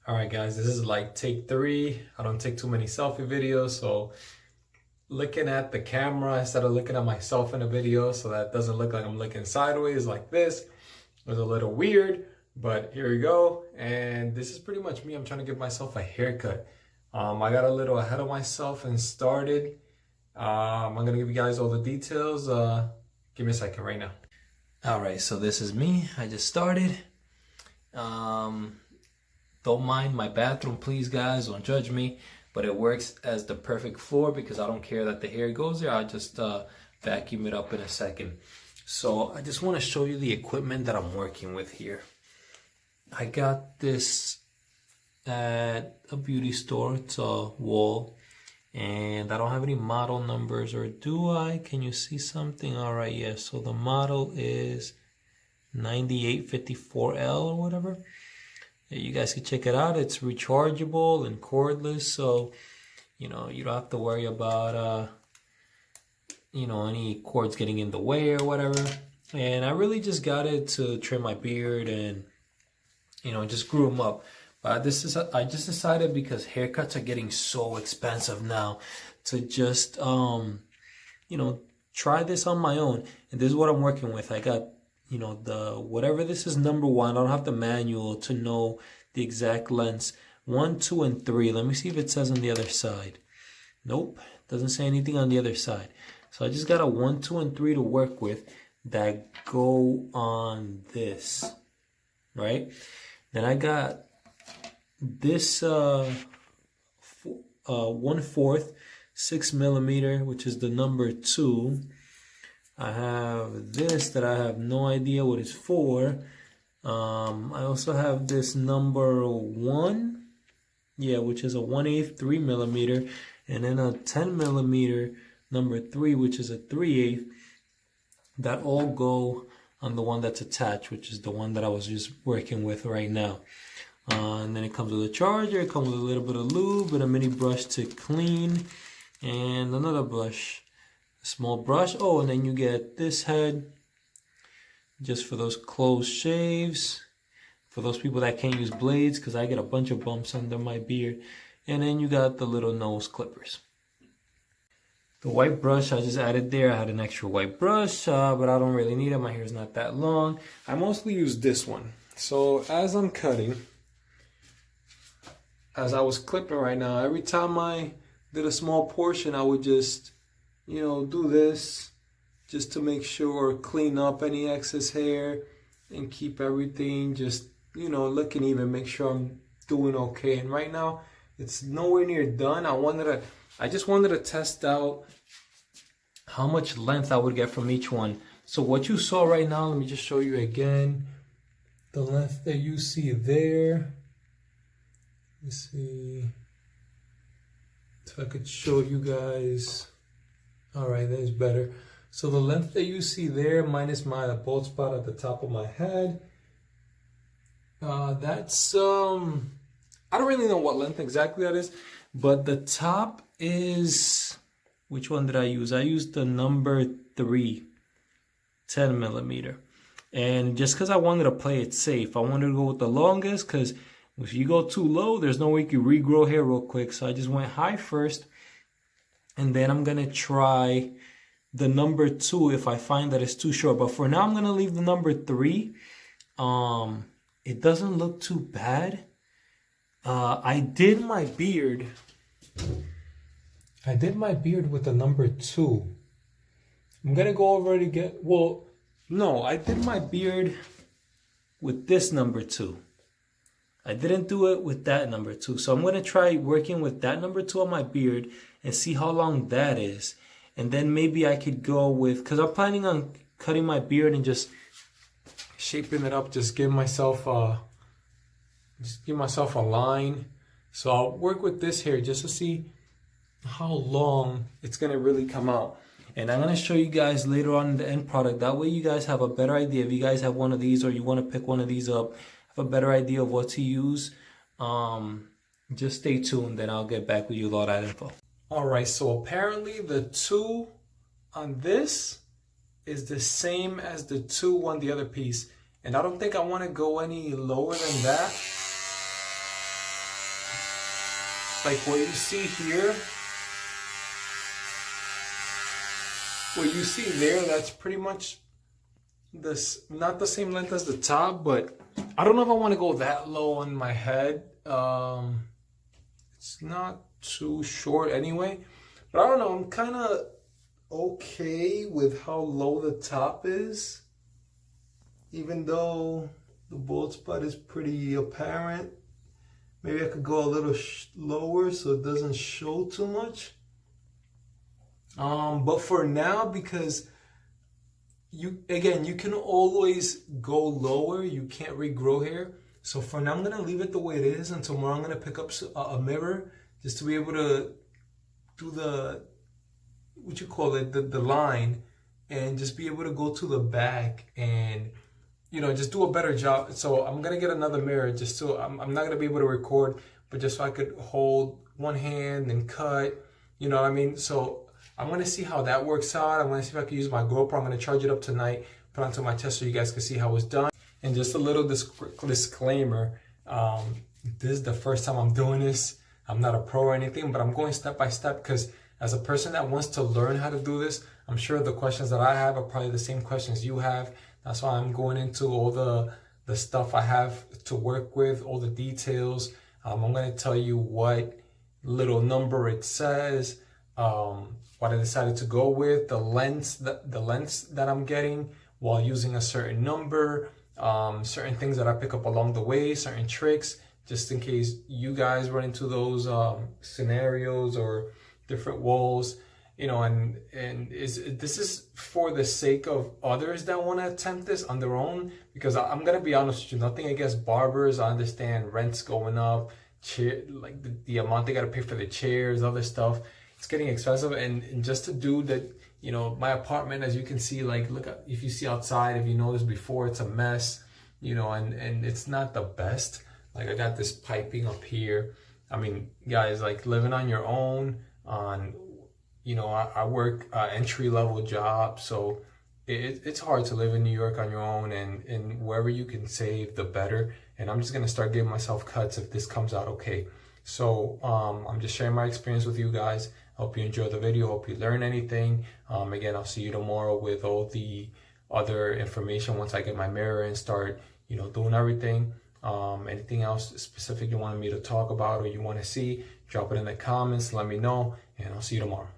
All right, guys, this is like take 3. I don't take too many selfie videos, so looking at the camera instead of looking at myself in a video so that doesn't look like I'm looking sideways like this was a little weird, but here we go. And this is pretty much me. I'm trying to give myself a haircut. I got a little ahead of myself and started. I'm gonna give you guys all the details. Give me a second right now. All right, so this is me. I just started. Don't mind my bathroom, please, guys. Don't judge me. But it works as the perfect floor because I don't care that the hair goes there. I'll just vacuum it up in a second. So I just want to show you the equipment that I'm working with here. I got this at a beauty store. It's a wall. And I don't have any model numbers, or do I? Can you see something? All right, yes. So the model is 9854L or whatever. You guys can check it out. It's rechargeable and cordless, so you don't have to worry about any cords getting in the way or whatever. And I really just got it to trim my beard and just grew them up. But I just decided, because haircuts are getting so expensive now, to just try this on my own. And this is what I'm working with. I got the whatever this is, number 1. I don't have the manual to know the exact lengths. 1, 2, and 3. Let me see if it says on the other side. Nope, doesn't say anything on the other side. So I just got a 1, 2, and 3 to work with that go on this, right? Then I got this 1/4 6mm, which is the number 2. I have this that I have no idea what it's for. I also have this number 1, which is a 1/8 3mm, and then a 10mm number 3, which is a 3/8. That all go on the one that's attached, which is the one that I was just working with right now. And then it comes with a charger. It comes with a little bit of lube and a mini brush to clean, and another brush. Small brush. Oh, and then you get this head just for those close shaves, for those people that can't use blades, because I get a bunch of bumps under my beard. And then you got the little nose clippers. The white brush I just added there. I had an extra white brush, but I don't really need it. My hair is not that long. I mostly use this one. So as I'm cutting, as I was clipping right now, every time I did a small portion, I would just do this just to make sure, clean up any excess hair and keep everything just, looking even, make sure I'm doing okay. And right now, it's nowhere near done. I just wanted to test out how much length I would get from each one. So what you saw right now, let me just show you again. The length that you see there. Let's see if I could show you guys. All right, that's better. So the length that you see there, minus my bald spot at the top of my head, that's I don't really know what length exactly that is, but the top is, which one did I use? I used the number 3, 10mm. And just because I wanted to play it safe, I wanted to go with the longest, because if you go too low, there's no way you can regrow hair real quick. So I just went high first. And then I'm going to try the number 2 if I find that it's too short. But for now, I'm going to leave the number 3. It doesn't look too bad. I did my beard with the number 2. I'm going to go over it again. Well, no, I did my beard with this number 2. I didn't do it with that number 2. So I'm going to try working with that number 2 on my beard and see how long that is. And then maybe I could go with, because I'm planning on cutting my beard and just shaping it up, just give myself a line. So I'll work with this hair just to see how long it's going to really come out. And I'm going to show you guys later on the end product. That way you guys have a better idea. If you guys have one of these or you want to pick one of these up, a better idea of what to use, just stay tuned, then I'll get back with you with all that info. Alright, so apparently the 2 on this is the same as the 2 on the other piece, and I don't think I want to go any lower than that. like what you see here, what you see there, that's pretty much this, not the same length as the top, but I don't know if I want to go that low on my head. It's not too short anyway, but I don't know, I'm kind of okay with how low the top is, even though the bald spot is pretty apparent. Maybe I could go a little lower so it doesn't show too much. But for now, because you can always go lower, you can't regrow hair. So for now, I'm gonna leave it the way it is, and tomorrow I'm gonna pick up a mirror just to be able to do the, what you call it, the line, and just be able to go to the back and, you know, just do a better job. So I'm gonna get another mirror just so I'm not gonna be able to record, but just so I could hold one hand and cut, you know what I mean? So I'm gonna see how that works out. I'm gonna see if I can use my GoPro. I'm gonna charge it up tonight, put it onto my chest so you guys can see how it's done. And just a little disclaimer, this is the first time I'm doing this. I'm not a pro or anything, but I'm going step by step because as a person that wants to learn how to do this, I'm sure the questions that I have are probably the same questions you have. That's why I'm going into all the stuff I have to work with, all the details. I'm going to tell you what little number it says, what I decided to go with, the lengths that I'm getting while using a certain number, certain things that I pick up along the way, certain tricks, just in case you guys run into those scenarios or different walls. You know, and this is for the sake of others that want to attempt this on their own, because I'm gonna be honest with you, nothing against barbers. I understand rent's going up, like the amount they gotta pay for the chairs, other stuff, it's getting expensive, and just to do that, you know, my apartment, as you can see, like look at, if you see outside, if you noticed before, it's a mess, you know, and it's not the best. Like I got this piping up here. I mean, guys, like living on your own on, you know, I work entry-level job, so it's hard to live in New York on your own, and wherever you can save, the better. And I'm just gonna start giving myself cuts if this comes out okay. So I'm just sharing my experience with you guys. I hope you enjoy the video. Hope you learn anything. Again, I'll see you tomorrow with all the other information once I get my mirror and start, you know, doing everything. Anything else specific you wanted me to talk about or you want to see, drop it in the comments. Let me know, and I'll see you tomorrow.